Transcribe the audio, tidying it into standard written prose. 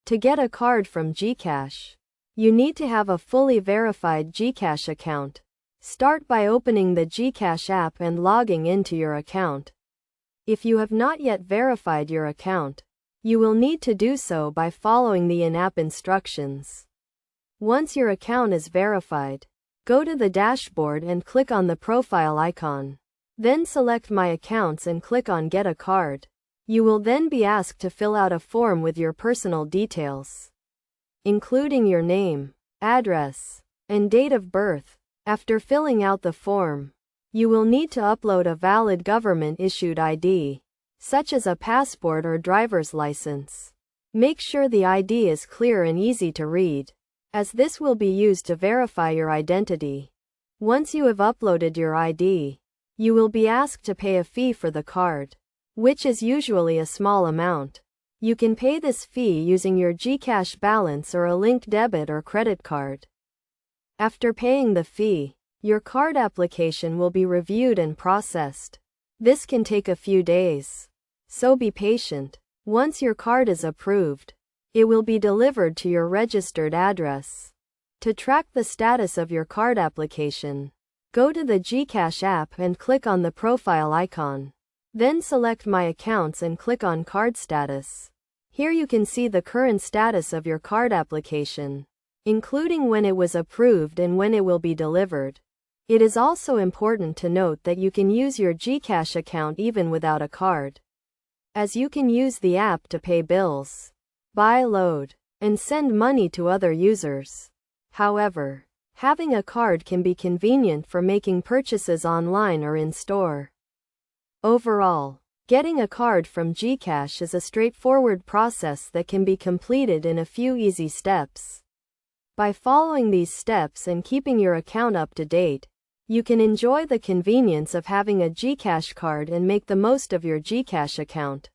To get a card from Gcash, you need to have a fully verified Gcash account. Start by opening the Gcash app and logging into your account. If you have not yet verified your account, you will need to do so by following the in-app instructions. Once your account is verified, go to the dashboard and click on the profile icon. Then select My Accounts and click on Get a Card. You will then be asked to fill out a form with your personal details, including your name, address, and date of birth. After filling out the form, you will need to upload a valid government-issued ID, such as a passport or driver's license. Make sure the ID is clear and easy to read, as this will be used to verify your identity. Once you have uploaded your ID, you will be asked to pay a fee for the card, which is usually a small amount. You can pay this fee using your Gcash balance or a linked debit or credit card. After paying the fee, your card application will be reviewed and processed. This can take a few days, so be patient. Once your card is approved, it will be delivered to your registered address. To track the status of your card application, go to the Gcash app and click on the profile icon. Then select My Accounts and click on Card Status. Here you can see the current status of your card application, including when it was approved and when it will be delivered. It is also important to note that you can use your Gcash account even without a card, as you can use the app to pay bills, buy, load, and send money to other users. However, having a card can be convenient for making purchases online or in store. Overall, getting a card from Gcash is a straightforward process that can be completed in a few easy steps. By following these steps and keeping your account up to date, you can enjoy the convenience of having a Gcash card and make the most of your Gcash account.